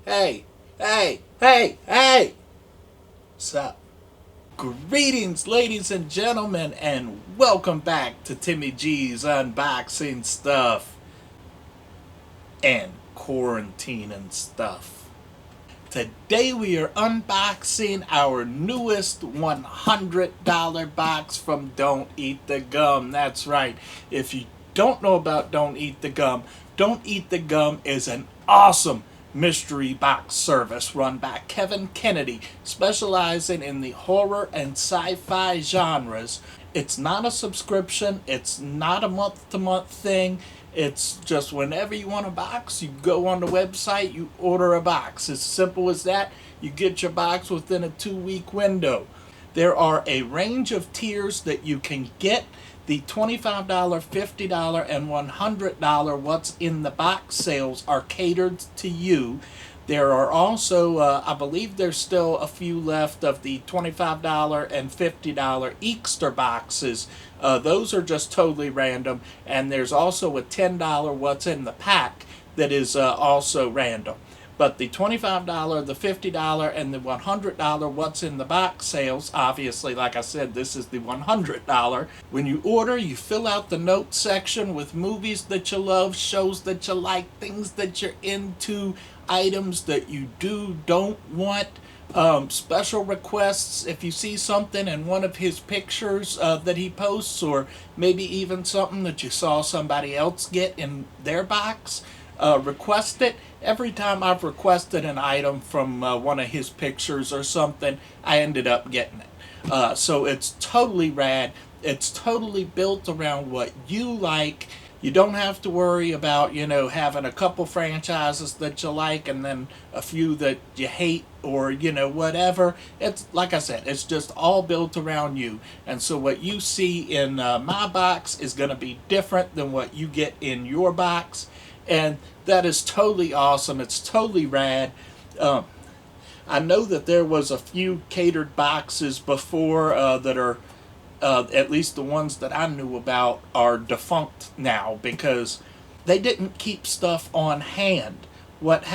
Hey, hey, hey, hey! What's up? Greetings, ladies and gentlemen, and welcome back to Timmy G's Unboxing Stuff and Quarantine and Stuff. Today we are unboxing our newest $100 box from Don't Eat the Gum. That's right. If you don't know about Don't Eat the Gum, Don't Eat the Gum is an awesome mystery box service run by Kevin Kennedy, specializing in the horror and sci-fi genres. It's not a subscription, it's not a month-to-month thing. It's just whenever you want a box, you go on the website, you order a box. As simple as that. You get your box within a 2-week window. There are a range of tiers that you can get. The $25, $50, and $100 what's in the box sales are catered to you. There are also, I believe there's still a few left of the $25 and $50 Easter boxes. Those are just totally random. And there's also a $10 what's in the pack that is also random. But the $25, the $50, and the $100 what's in the box sales, obviously, like I said, this is the $100. When you order, you fill out the notes section with movies that you love, shows that you like, things that you're into, items that you don't want, special requests. If you see something in one of his pictures that he posts, or maybe even something that you saw somebody else get in their box, request it. Every time I've requested an item from one of his pictures or something, I ended up getting it. So it's totally rad. It's totally built around what you like. You don't have to worry about, having a couple franchises that you like and then a few that you hate, or, whatever. It's, like I said, it's just all built around you. And so what you see in my box is going to be different than what you get in your box. And that is totally awesome. It's totally rad. I know that there was a few catered boxes before that are, at least the ones that I knew about, are defunct now because they didn't keep stuff on hand. What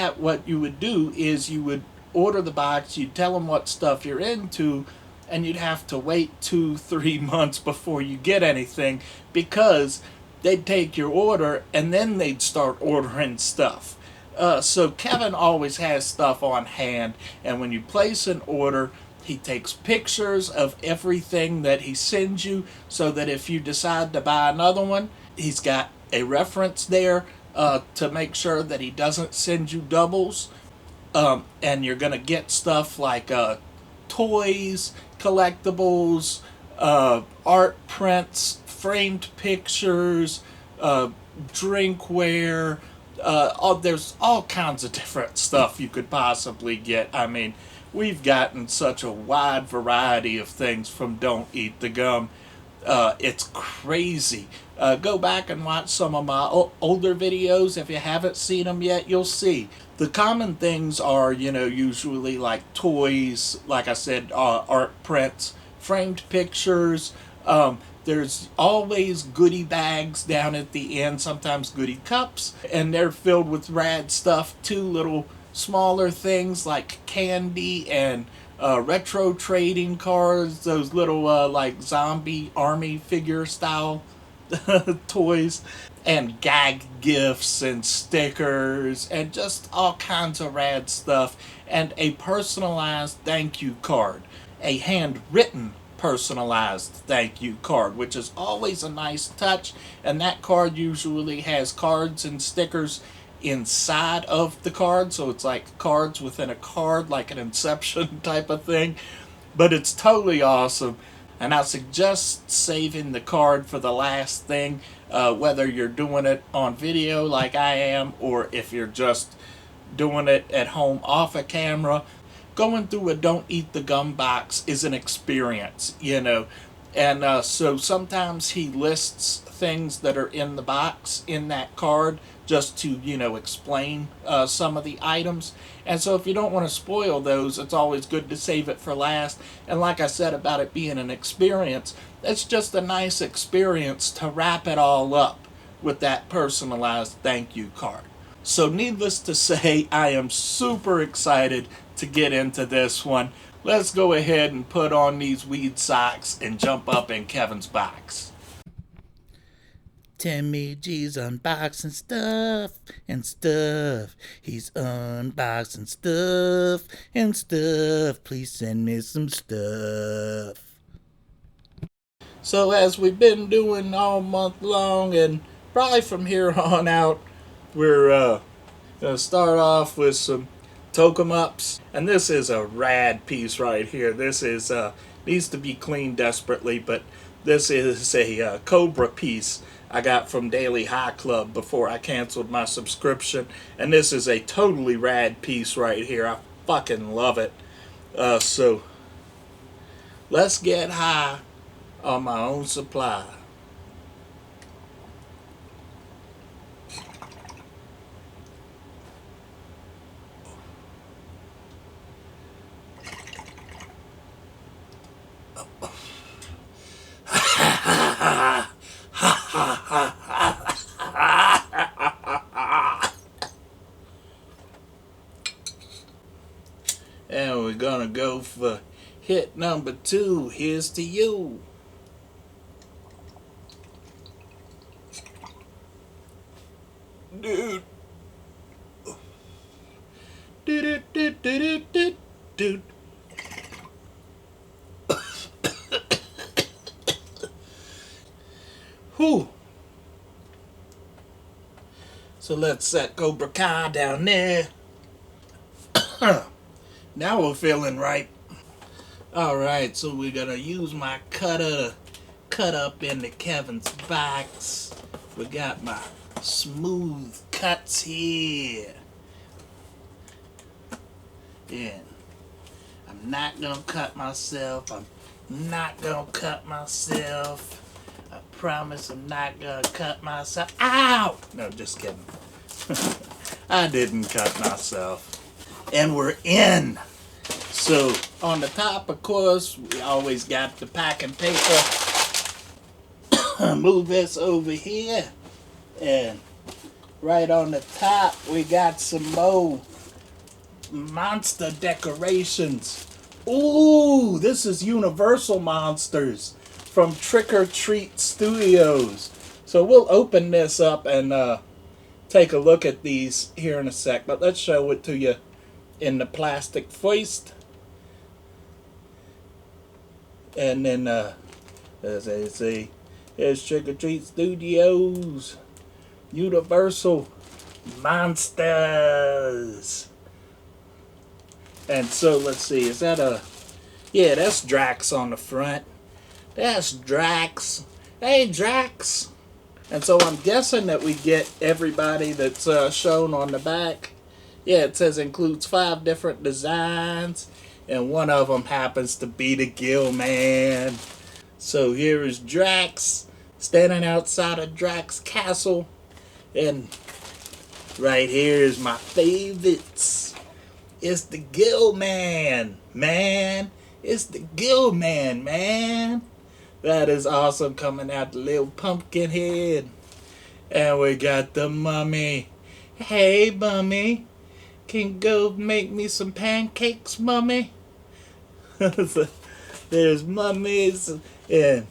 you would do is you would order the box, you'd tell them what stuff you're into, and you'd have to wait 2-3 months before you get anything because they'd take your order and then they'd start ordering stuff. So Kevin always has stuff on hand, and when you place an order, he takes pictures of everything that he sends you so that if you decide to buy another one, he's got a reference there to make sure that he doesn't send you doubles. And you're going to get stuff like toys, collectibles, art prints, framed pictures, drinkware. There's all kinds of different stuff you could possibly get. I mean, we've gotten such a wide variety of things from Don't Eat the Gum. It's crazy. Go back and watch some of my older videos. If you haven't seen them yet, you'll see. The common things are, usually like toys, like I said, art prints, framed pictures. There's always goodie bags down at the end, sometimes goodie cups, and they're filled with rad stuff too, little smaller things like candy and retro trading cards, those little like zombie army figure style toys, and gag gifts and stickers and just all kinds of rad stuff, and a personalized thank you card, a handwritten personalized thank you card, which is always a nice touch. And that card usually has cards and stickers inside of the card, so it's like cards within a card, like an Inception type of thing. But it's totally awesome, and I suggest saving the card for the last thing, whether you're doing it on video like I am, or if you're just doing it at home off a camera. Going through a Don't Eat the Gum box is an experience, And so sometimes he lists things that are in the box in that card just to, explain some of the items. And so if you don't want to spoil those, it's always good to save it for last. And like I said about it being an experience, it's just a nice experience to wrap it all up with that personalized thank you card. So needless to say, I am super excited to get into this one. Let's go ahead and put on these weed socks and jump up in Kevin's box. Timmy G's unboxing stuff and stuff. He's unboxing stuff and stuff. Please send me some stuff. So as we've been doing all month long, and probably from here on out, we're gonna start off with some tokum ups, and this is a rad piece right here. This is needs to be cleaned desperately, but this is a Cobra piece I got from Daily High Club before I canceled my subscription, and this is a totally rad piece right here. I fucking love it. So let's get high on my own supply. And we're gonna go for hit number 2. Here's to you. Dude. Dude. Whew. So let's set Cobra Kai down there. Now we're feeling right. Alright, so we're gonna use my cutter to cut up into Kevin's box. We got my smooth cuts here. And I'm not gonna cut myself. I'm not gonna cut myself. I promise I'm not gonna cut myself. Ow! No, just kidding. I didn't cut myself. And we're in. So on the top, of course, we always got the packing paper. Move this over here. And right on the top, we got some more monster decorations. Ooh, this is Universal Monsters from Trick or Treat Studios. So we'll open this up and take a look at these here in a sec. But let's show it to you in the plastic first. And then, as I say, here's Trick or Treat Studios. Universal Monsters. And so, let's see, is that a... Yeah, that's Drax on the front. That's Drax. Hey, Drax. And so I'm guessing that we get everybody that's shown on the back. Yeah, it says includes 5 different designs. And one of them happens to be the Gill Man. So here is Drax standing outside of Drax Castle. And right here is my favorites. It's the Gill Man, man. It's the Gill Man, man. That is awesome, coming out the little pumpkin head. And we got the Mummy. Hey, Mummy. Can you go make me some pancakes, Mummy? There's Mummies, and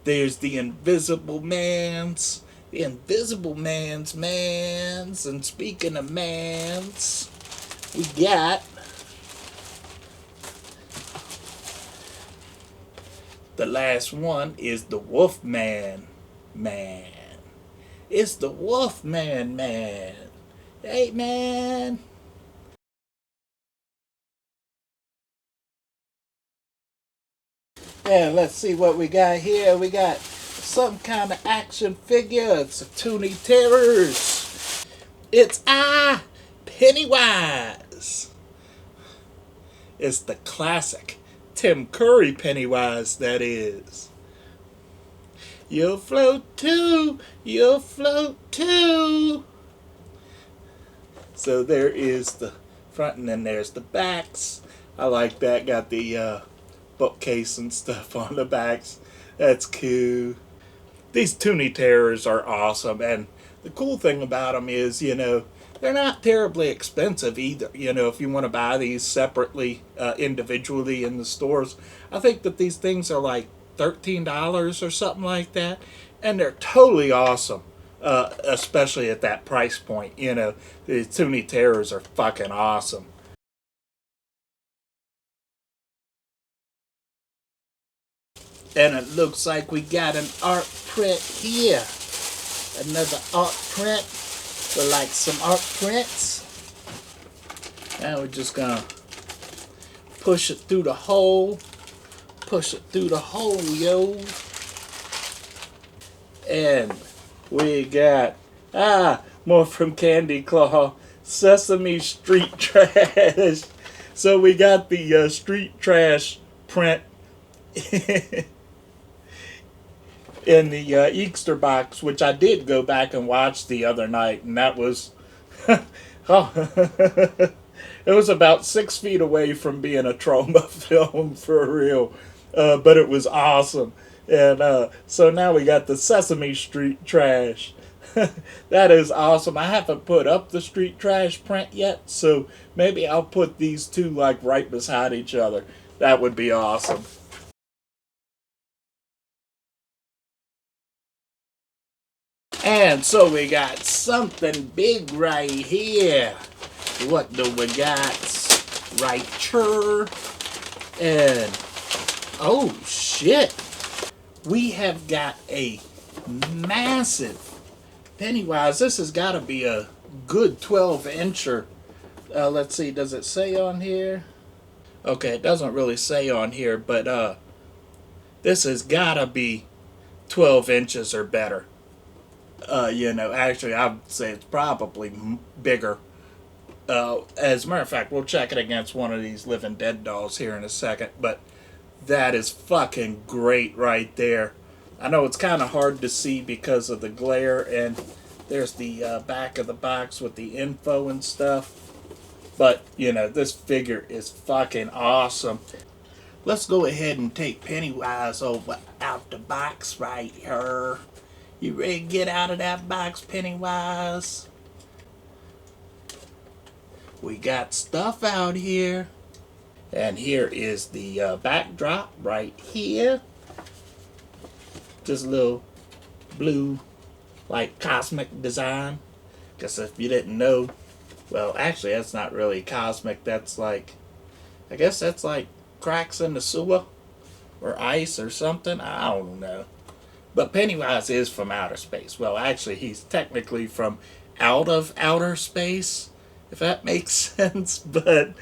there's the Invisible Mans. The Invisible Mans. And speaking of mans, we got the last one is the Wolfman Man. It's the Wolfman Man. Hey, man. Yeah, let's see what we got here. We got some kind of action figure. It's a Toonie Terrors. It's Pennywise. It's the classic Tim Curry Pennywise, that is. You'll float too. You'll float too. So there is the front, and then there's the backs. I like that. Got the bookcase and stuff on the backs. That's cool. These Toonie Terrors are awesome, and the cool thing about them is, you know, they're not terribly expensive either. You know, if you want to buy these separately, individually in the stores, I think that these things are like $13 or something like that, and they're totally awesome. Especially at that price point, you know, the Toonie Terrors are fucking awesome. And it looks like we got an art print here. Another art print with like some art prints. Now we're just gonna push it through the hole. Push it through the hole, yo. And we got, more from Candy Claw. Sesame Street Trash. So we got the Street Trash print in the Easter box, which I did go back and watch the other night, and that was, oh, it was about 6 feet away from being a trauma film for real, but it was awesome. And so now we got the Sesame Street Trash. That is awesome. I haven't put up the Street Trash print yet, so maybe I'll put these two like right beside each other. That would be awesome. And so we got something big right here. What do we got right here? And oh shit, we have got a massive Pennywise. This has got to be a good 12-incher. Let's see, does it say on here? Okay, it doesn't really say on here, but this has got to be 12 inches or better. You know, actually, I would say it's probably bigger. As a matter of fact, we'll check it against one of these Living Dead dolls here in a second, but that is fucking great right there. I know it's kind of hard to see because of the glare, and there's the back of the box with the info and stuff, but, you know, this figure is fucking awesome. Let's go ahead and take Pennywise over out the box right here. You ready to get out of that box, Pennywise? We got stuff out here. And here is the backdrop right here. Just a little blue, like cosmic design. Guess if you didn't know, well, actually that's not really cosmic. That's like, I guess that's like cracks in the sewer or ice or something. I don't know. But Pennywise is from outer space. Well, actually, he's technically from out of outer space, if that makes sense. But,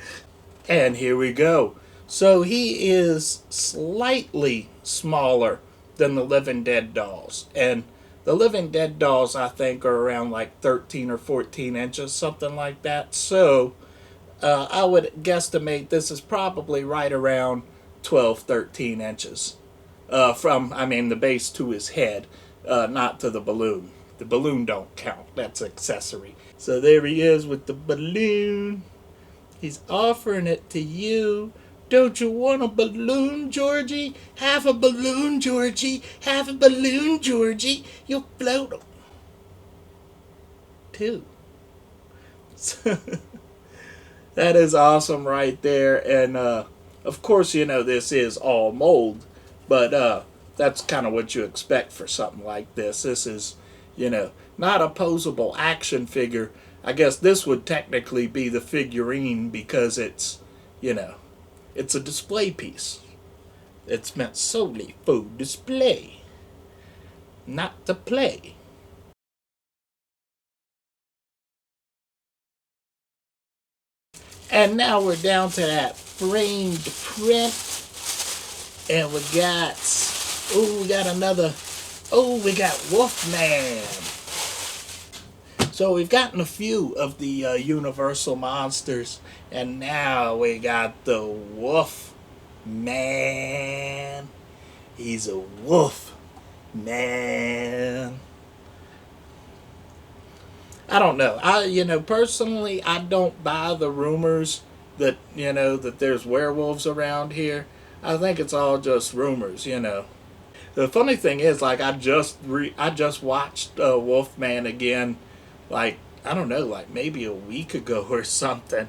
and here we go. So he is slightly smaller than the Living Dead dolls. And the Living Dead dolls, I think, are around like 13 or 14 inches, something like that. So I would guesstimate this is probably right around 12, 13 inches. From, I mean, the base to his head, not to the balloon. The balloon don't count. That's accessory. So there he is with the balloon. He's offering it to you. Don't you want a balloon, Georgie? Have a balloon, Georgie. Have a balloon, Georgie. You'll float. Too. That is awesome right there. And, of course, you know, this is all mold. But that's kind of what you expect for something like this. This is, you know, not a posable action figure. I guess this would technically be the figurine because it's, you know, it's a display piece. It's meant solely for display, not to play. And now we're down to that framed print. And we got, we got another, we got Wolfman. So we've gotten a few of the Universal monsters, and now we got the Wolfman. He's a wolf man. I don't know. Personally, I don't buy the rumors that, that there's werewolves around here. I think it's all just rumors, The funny thing is, like, I just watched Wolfman again, like, I don't know, like maybe a week ago or something,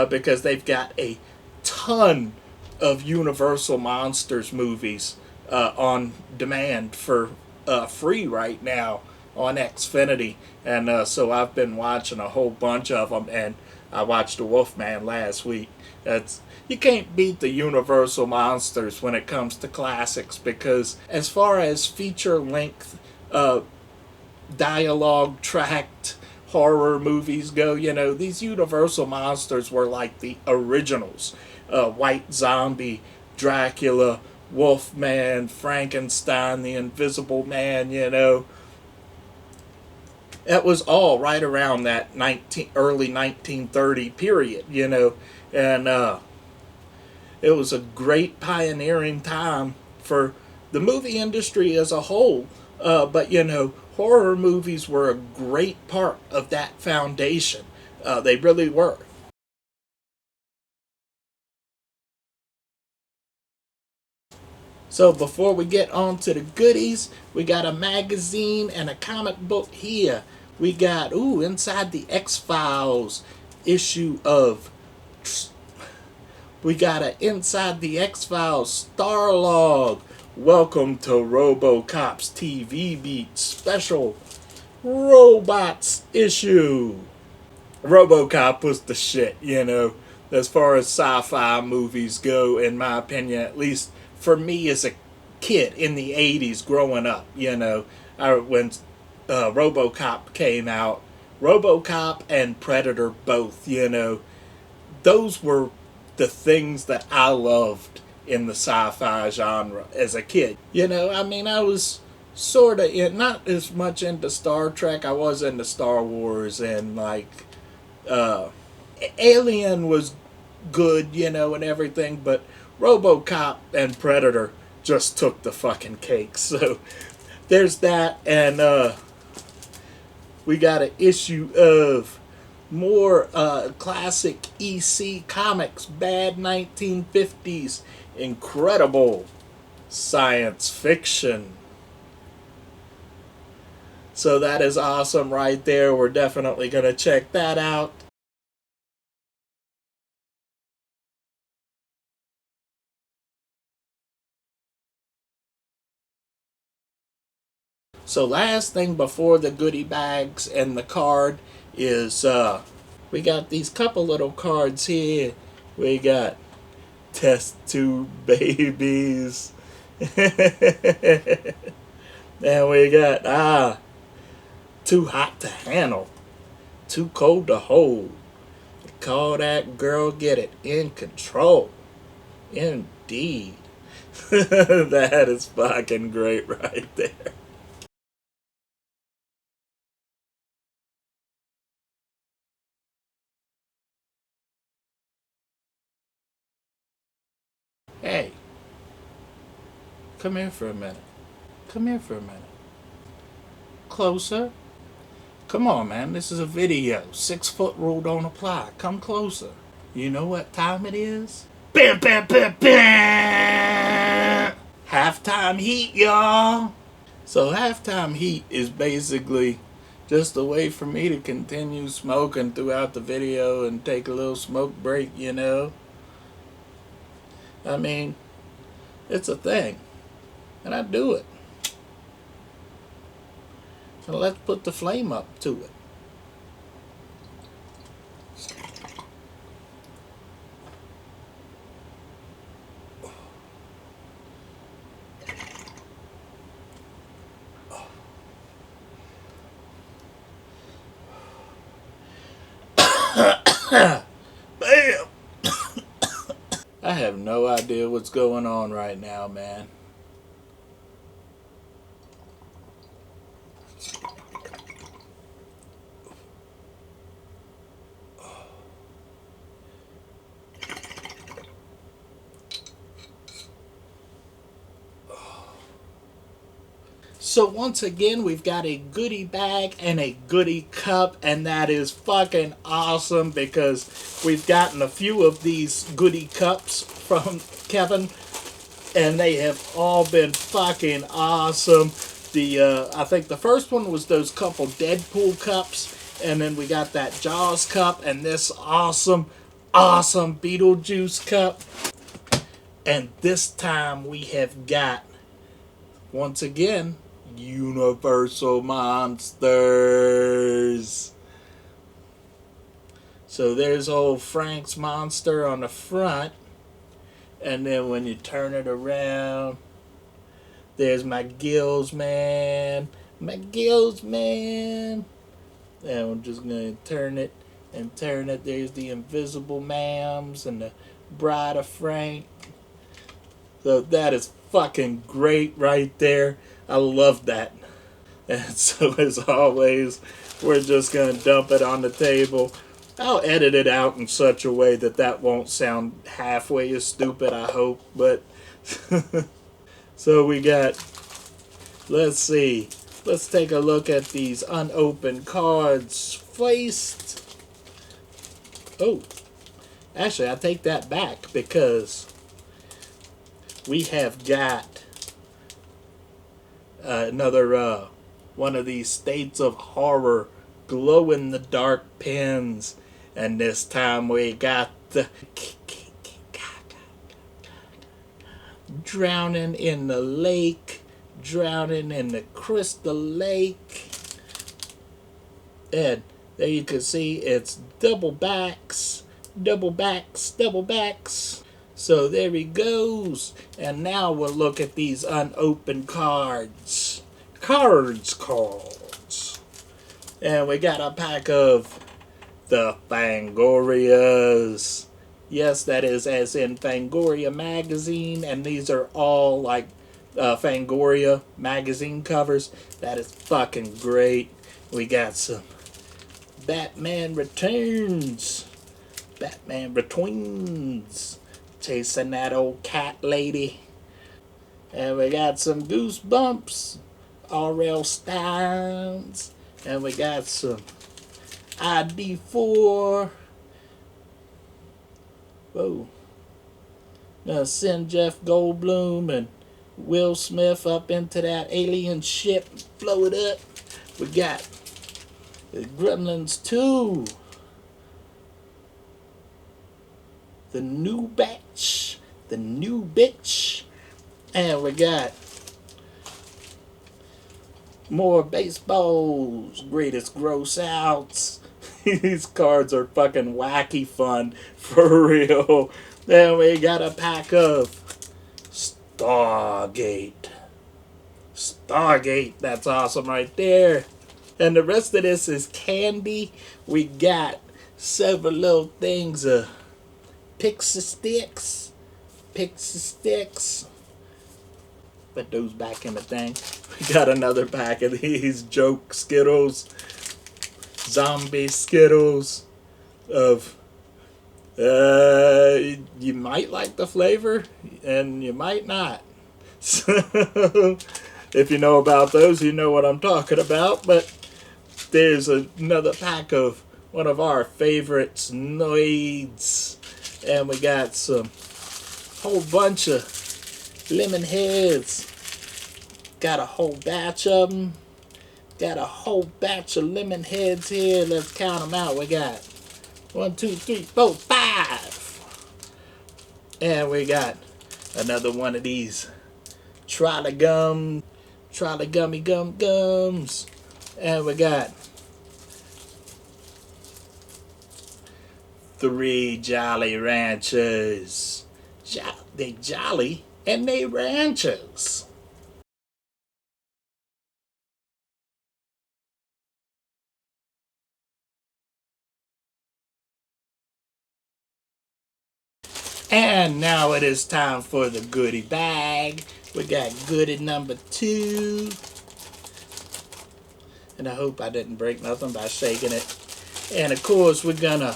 because they've got a ton of Universal Monsters movies on demand for free right now on Xfinity, and so I've been watching a whole bunch of them, and I watched The Wolfman last week. That's You can't beat the Universal Monsters when it comes to classics, because as far as feature length dialogue tracked horror movies go, these Universal Monsters were like the originals. White Zombie, Dracula, Wolfman, Frankenstein, the Invisible Man, That was all right around that early 1930 period, and it was a great pioneering time for the movie industry as a whole. But horror movies were a great part of that foundation. They really were. So before we get on to the goodies, we got a magazine and a comic book here. We got, inside the X-Files issue of... We got a Inside the X-Files Starlog. Welcome to RoboCop's TV Beat special Robots issue. RoboCop was the shit, as far as sci-fi movies go, in my opinion, at least for me as a kid in the 80s growing up, when RoboCop came out, RoboCop and Predator both, those were the things that I loved in the sci-fi genre as a kid. I was sort of not as much into Star Trek. I was into Star Wars, and like Alien was good, and everything, but RoboCop and Predator just took the fucking cake. So there's that, and we got an issue of more classic EC comics, bad 1950s, incredible science fiction. So that is awesome right there. We're definitely going to check that out. So last thing before the goodie bags and the card is we got these couple little cards here. We got test tube babies. And we got too hot to handle, too cold to hold. Call that girl, get it in control. Indeed. That is fucking great right there. Hey, come here for a minute. Come here for a minute. Closer. Come on, man. This is a video. 6-foot rule don't apply. Come closer. You know what time it is? Bam, bam, bam, bam! Halftime heat, y'all. So halftime heat is basically just a way for me to continue smoking throughout the video and take a little smoke break, I mean, it's a thing. And I do it. So let's put the flame up to it. Bam! I have no idea what's going on right now, man. So once again, we've got a goodie bag and a goodie cup, and that is fucking awesome because we've gotten a few of these goodie cups from Kevin, and they have all been fucking awesome. I think the first one was those couple Deadpool cups, And then we got that Jaws cup and this awesome, awesome Beetlejuice cup. And this time we have got, once again, Universal Monsters. So there's old Frank's monster on the front. And then when you turn it around, there's my Gills man. My Gills man. And I'm just going to turn it and turn it. There's the Invisible Mams and the Bride of Frank. So that is fucking great right there. I love that. And so as always, we're just going to dump it on the table. I'll edit it out in such a way that that won't sound halfway as stupid, I hope. But so we got, let's see. Let's take a look at these unopened cards first. Oh, actually, I take that back because we have got another one of these States of Horror glow-in-the-dark pins. And this time we got the Drowning in the Lake, Drowning in the Crystal Lake. And there you can see it's double backs, double backs, double backs. So there he goes. And now we'll look at these unopened cards. Cards. And we got a pack of the Fangorias. Yes, that is as in Fangoria magazine. And these are all like Fangoria magazine covers. That is fucking great. We got some Batman Returns. Batman Returns. Chasing that old cat lady. And we got some Goosebumps. R.L. Steins. And we got some ID4. Whoa. Gonna send Jeff Goldblum and Will Smith up into that alien ship and blow it up. We got the Gremlins 2. The new batch. The new bitch. And we got more baseballs. Greatest gross outs. These cards are fucking wacky fun. For real. Then we got a pack of Stargate. Stargate. That's awesome right there. And the rest of this is candy. We got several little things of Pixie Sticks. Pixie Sticks. Put those back in the thing. We got another pack of these joke Skittles. Zombie Skittles. Of you might like the flavor and you might not. So if you know about those, you know what I'm talking about. But there's another pack of one of our favorites, Noids. And we got some whole bunch of lemon heads. Got a whole batch of them. Got a whole batch of lemon heads here. Let's count them out. We got 1, 2, 3, 4, 5. And we got another one of these Trolley Gummy Gums. And we got 3 Jolly Ranchers. They jolly and they ranchers. And now it is time for the goodie bag. We got goodie number 2. And I hope I didn't break nothing by shaking it. And of course we're gonna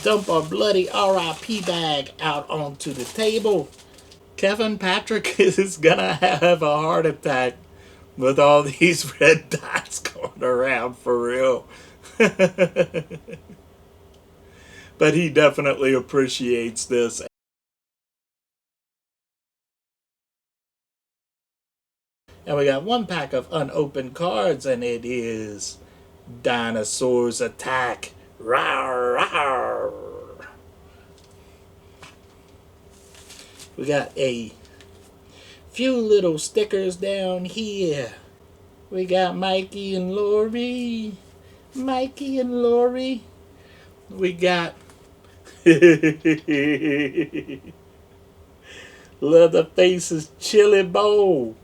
dump our bloody RIP bag out onto the table. Kevin Patrick is gonna have a heart attack with all these red dots going around, for real. But he definitely appreciates this. And we got one pack of unopened cards, and it is Dinosaurs attack. Rawr, rawr. We got a few little stickers down here. We got Mikey and Lori. Mikey and Lori. We got Leatherface's chili bowl.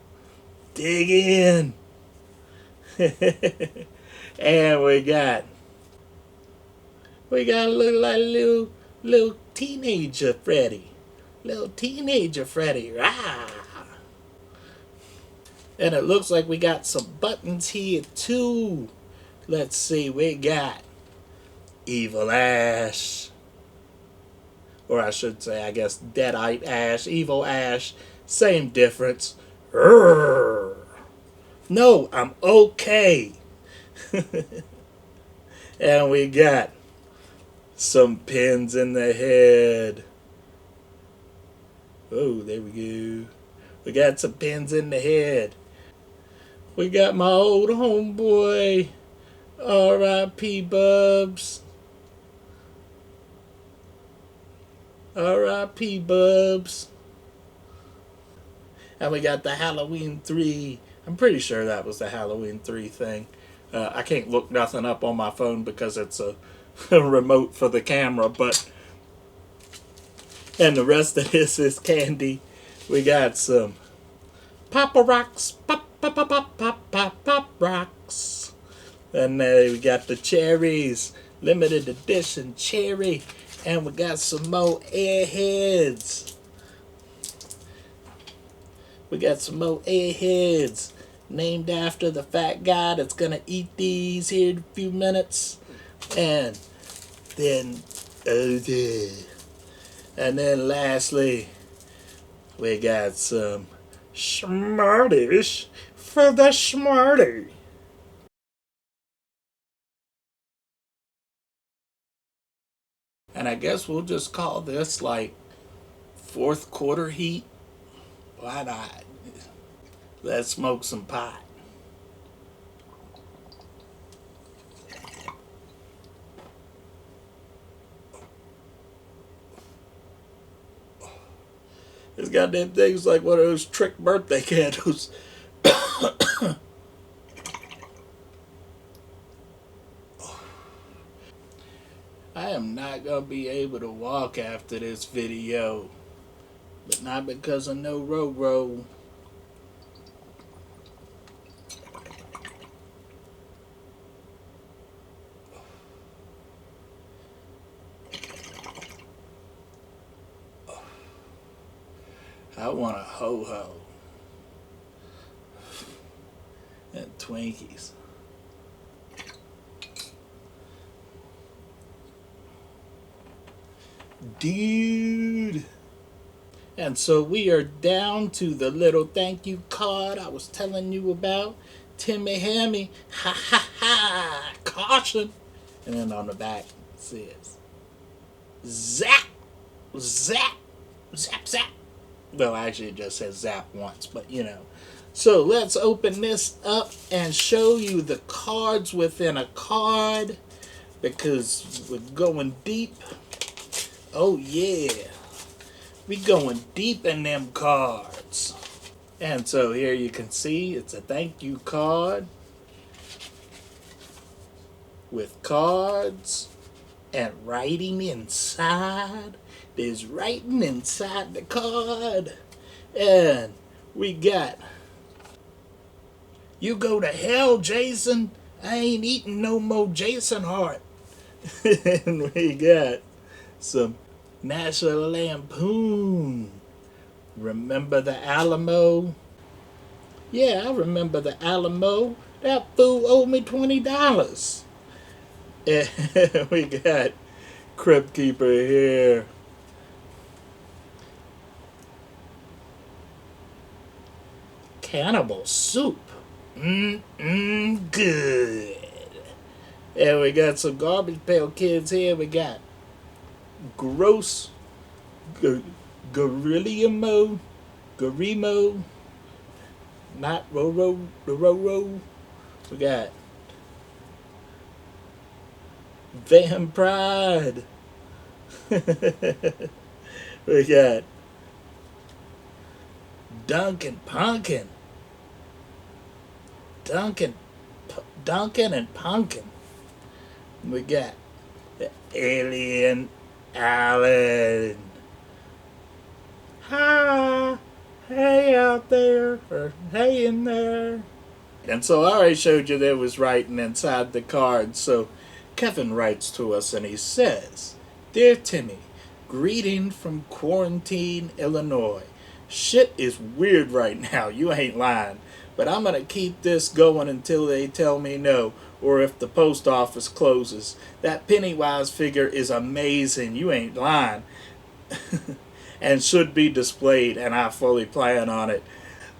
Dig in. And we got look like little teenager Freddy. Little teenager Freddy. Rah. And it looks like we got some buttons here too. Let's see, we got Evil Ash. Or I should say, I guess, Deadite Ash, Evil Ash. Same difference. Urgh. No, I'm okay. And we got some pins in the head. Oh, there we go. We got some pins in the head. We got my old homeboy, R.I.P. Bubs. R.I.P. Bubs. And we got the Halloween 3. I'm pretty sure that was the Halloween 3 thing. I can't look nothing up on my phone because it's a remote for the camera, but... And the rest of this is candy. We got some Papa Rocks. Pop, pop, pop, pop, pop, pop, pop rocks. And we got the cherries. Limited edition cherry. And we got some more airheads. We got some more airheads. Named after the fat guy that's going to eat these here in a few minutes. And then... Oh, yeah. And then lastly, we got some Smarties for the Smarty. And I guess we'll just call this like fourth quarter heat. Why not? Let's smoke some pot. This goddamn thing's like one of those trick birthday candles. I am not going to be able to walk after this video. But not because of no Roro. I want a ho-ho. And Twinkies. Dude. And so we are down to the little thank you card I was telling you about. Timmy Hammy. Ha ha ha. Caution. And then on the back it says zap. Zap. Zap zap. Well, actually it just says zap once, but you know. So let's open this up and show you the cards within a card. Because we're going deep. Oh yeah. We going deep in them cards. And so here you can see it's a thank you card. With cards and writing inside. There's writing inside the card. And we got, you go to hell, Jason. I ain't eating no more Jason heart. And we got some National Lampoon. Remember the Alamo? Yeah, I remember the Alamo. That fool owed me $20. And we got Crypt Keeper here. Cannibal soup. Good. And we got some Garbage Pail Kids here. We got Gross Garimo, not Roro, the Roro. We got Van Pride. We got Duncan Pumpkin. Duncan, Duncan and Pumpkin. We got the Alien Allen. Hi, hey out there, or hey in there. And so I already showed you there was writing inside the card. So Kevin writes to us and he says, "Dear Timmy, greeting from Quarantine, Illinois. Shit is weird right now, you ain't lying. But I'm gonna keep this going until they tell me no, or if the post office closes. That Pennywise figure is amazing, you ain't lying. And should be displayed, and I fully plan on it.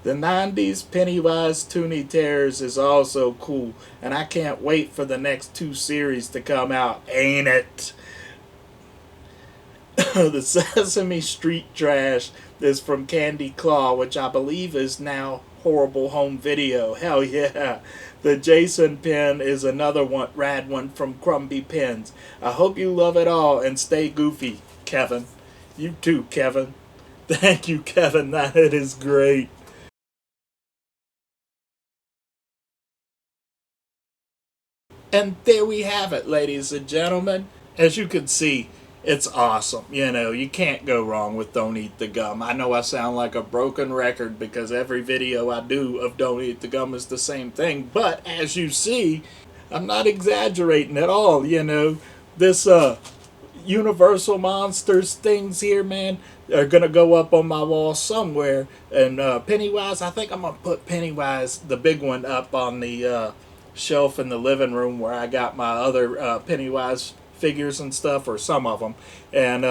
The 90s Pennywise Toonie Terrors is also cool, and I can't wait for the next 2 series to come out, ain't it?" The Sesame Street trash is from Candy Claw, which I believe is now Horrible Home Video. Hell yeah. The Jason pen is another one, rad one from Crumby Pens. I hope you love it all and stay goofy, Kevin. You too, Kevin. Thank you, Kevin. That is great. And there we have it, ladies and gentlemen. As you can see, it's awesome. You know, you can't go wrong with Don't Eat the Gum. I know I sound like a broken record because every video I do of Don't Eat the Gum is the same thing. But as you see, I'm not exaggerating at all, you know. This Universal Monsters things here, man, are going to go up on my wall somewhere. And Pennywise, I think I'm going to put Pennywise, the big one, up on the shelf in the living room where I got my other Pennywise figures and stuff, or some of them. And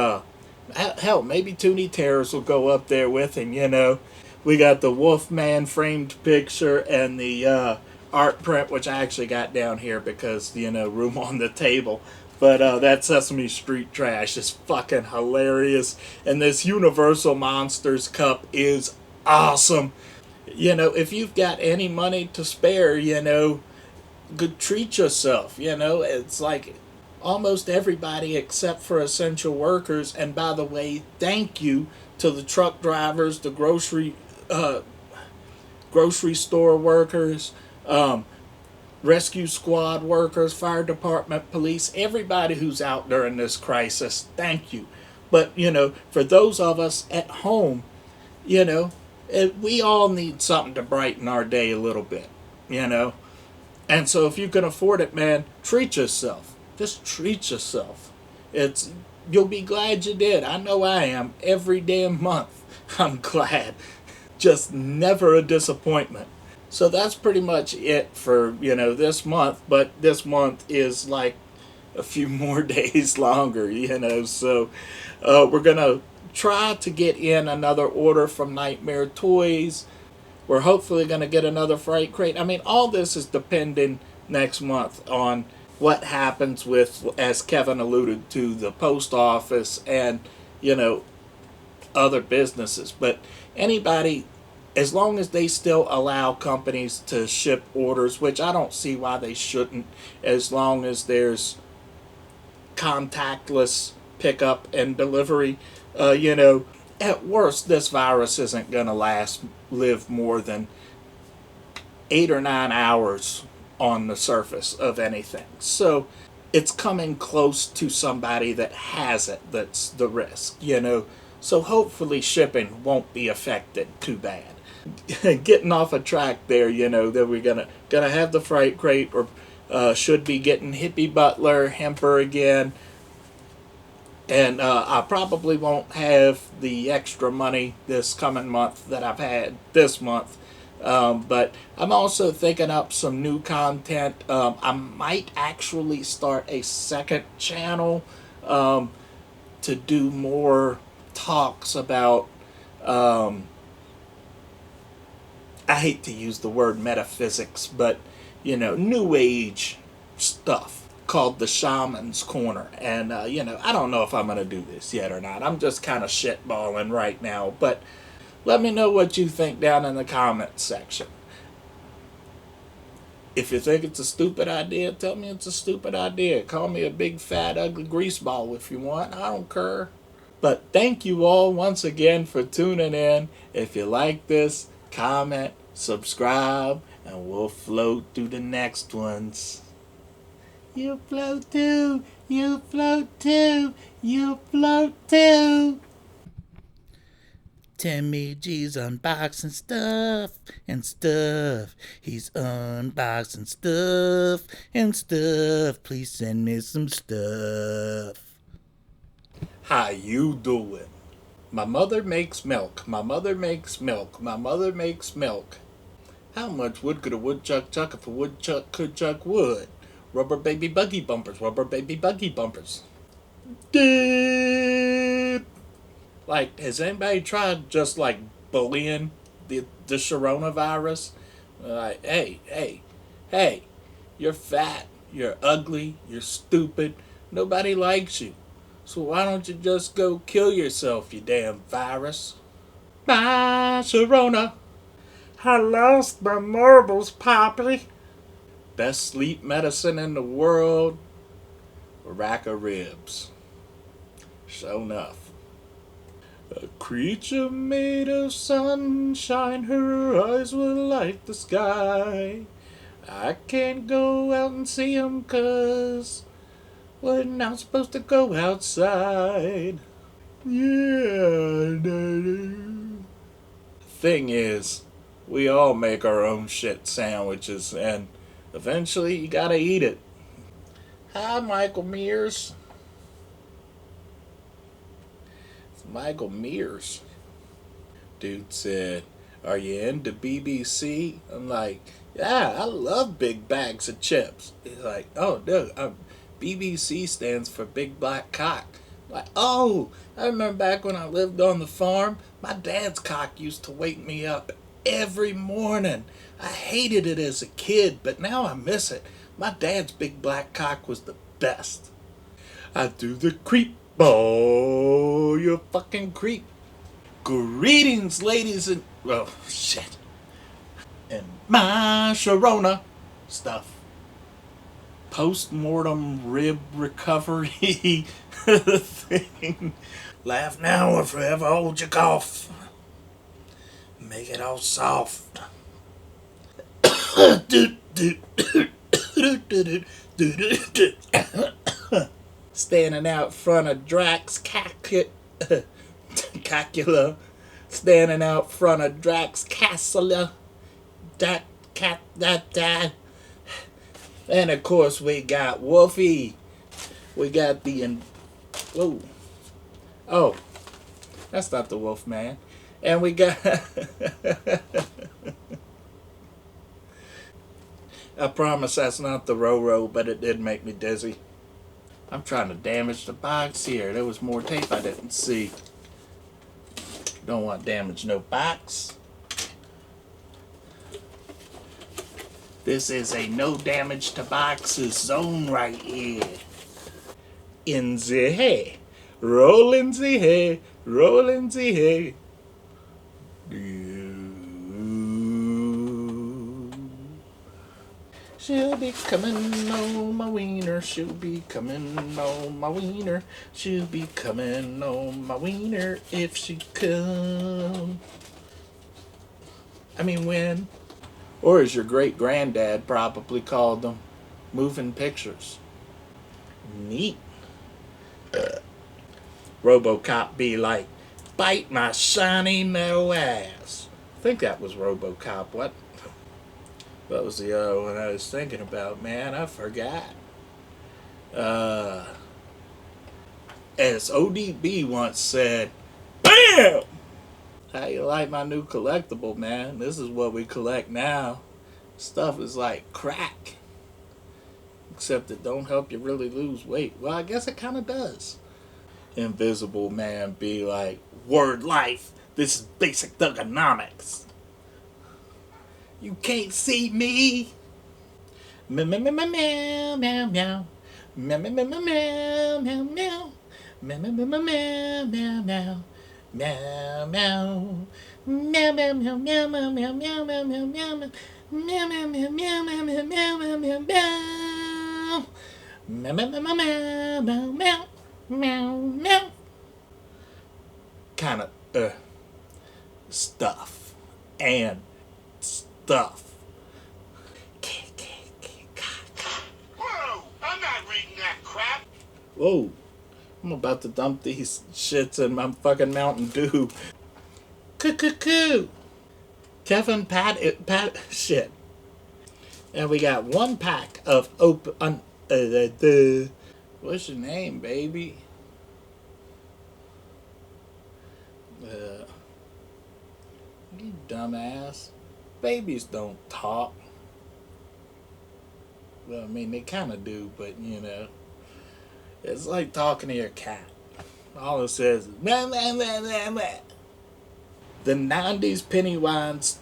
hell, maybe Toonie Terrors will go up there with him, you know. We got the Wolfman framed picture and the art print, which I actually got down here because, you know, room on the table. But that Sesame Street trash is fucking hilarious. And this Universal Monsters cup is awesome. You know, if you've got any money to spare, you know, good, treat yourself. You know, it's like almost everybody except for essential workers. And by the way, thank you to the truck drivers, the grocery store workers, rescue squad workers, fire department, police, everybody who's out during this crisis. Thank you. But, you know, for those of us at home, you know, we all need something to brighten our day a little bit, you know. And so if you can afford it, man, treat yourself. Just treat yourself. You'll be glad you did. I know I am. Every damn month, I'm glad. Just never a disappointment. So that's pretty much it for, you know, this month. But this month is like a few more days longer, you know. So we're going to try to get in another order from Nightmare Toys. We're hopefully going to get another Fright Crate. I mean, all this is depending next month on what happens with, as Kevin alluded to, the post office and, you know, other businesses. But anybody, as long as they still allow companies to ship orders, which I don't see why they shouldn't, as long as there's contactless pickup and delivery, you know, at worst, this virus isn't going to live more than 8 or 9 hours on the surface of anything. So it's coming close to somebody that has it that's the risk, you know. So hopefully shipping won't be affected too bad. Getting off a track there, you know, that we're gonna have the Fright Crate, or should be getting Hippie Butler, Hemper again. And I probably won't have the extra money this coming month that I've had this month. But I'm also thinking up some new content. I might actually start a second channel to do more talks about, I hate to use the word metaphysics, but, you know, New Age stuff, called the Shaman's Corner. And, you know, I don't know if I'm going to do this yet or not. I'm just kind of shitballing right now. But let me know what you think down in the comments section. If you think it's a stupid idea, tell me it's a stupid idea. Call me a big, fat, ugly greaseball if you want. I don't care. But thank you all once again for tuning in. If you like this, comment, subscribe, and we'll float through the next ones. You float too, you float too, you float too. Timmy G's unboxing stuff and stuff. He's unboxing stuff and stuff. Please send me some stuff. How you doing? My mother makes milk. My mother makes milk. My mother makes milk. How much wood could a woodchuck chuck if a woodchuck could chuck wood? Rubber baby buggy bumpers. Rubber baby buggy bumpers. Dip. Like, has anybody tried just like bullying the Sharona virus? Like, hey, you're fat, you're ugly, you're stupid, nobody likes you. So why don't you just go kill yourself, you damn virus? Bye, Sharona. I lost my marbles, Poppy. Best sleep medicine in the world, a rack of ribs. Sure enough. A creature made of sunshine, her eyes were like the sky. I can't go out and see 'em 'cause we're not supposed to go outside. Yeah, thing is, we all make our own shit sandwiches, and eventually you gotta eat it. Hi, Michael Mears. It's Michael Mears. Dude said, "Are you into BBC?" I'm like, "Yeah, I love big bags of chips." He's like, "Oh, dude, BBC stands for Big Black Cock." I'm like, oh, I remember back when I lived on the farm, my dad's cock used to wake me up every morning. I hated it as a kid, but now I miss it. My dad's big black cock was the best. I do the creep. Oh, you fucking creep. Greetings, ladies and... oh, shit. And my Sharona stuff. Post-mortem rib recovery thing. Laugh now or forever hold your cough. Make it all soft. Standing out front of Drax Cacula. Standing out front of Drax Castle. And of course we got Wolfie. We got the whoa. Oh, that's not the Wolf Man. And we got I promise that's not the Roro, but it did make me dizzy. I'm trying to damage the box here. There was more tape I didn't see. Don't want to damage no box. This is a no damage to boxes zone right here. In the hay. Roll in the hay. Roll in the hay. She'll be coming on my wiener. She'll be coming on my wiener. She'll be coming on my wiener if she come. I mean, when? Or as your great granddad probably called them, moving pictures. Neat. RoboCop be like, bite my shiny metal ass. I think that was RoboCop. What? That was the other one I was thinking about, man. I forgot. As ODB once said, BAM! How you like my new collectible, man? This is what we collect now. Stuff is like crack. Except it don't help you really lose weight. Well, I guess it kind of does. Invisible Man be like, word life, this is basic thugonomics. You can't see me. Meow meow meow meow meow meow. Meow meow meow meow meow meow. Meow meow meow meow meow meow. Meow meow. Meow meow meow meow meow meow meow meow meow meow. Meow meow meow meow meow meow meow meow meow meow. Meow meow meow meow meow meow meow meow. Kind of stuff and stuff. Whoa! I'm not reading that crap! Whoa! I'm about to dump these shits in my fucking Mountain Dew. Coo. Kevin Pat shit. And we got one pack of what's your name, baby? You dumbass. Babies don't talk. Well, I mean, they kind of do, but you know. It's like talking to your cat. All it says is, meh, meh, meh, meh, meh. The 90s Pennywise,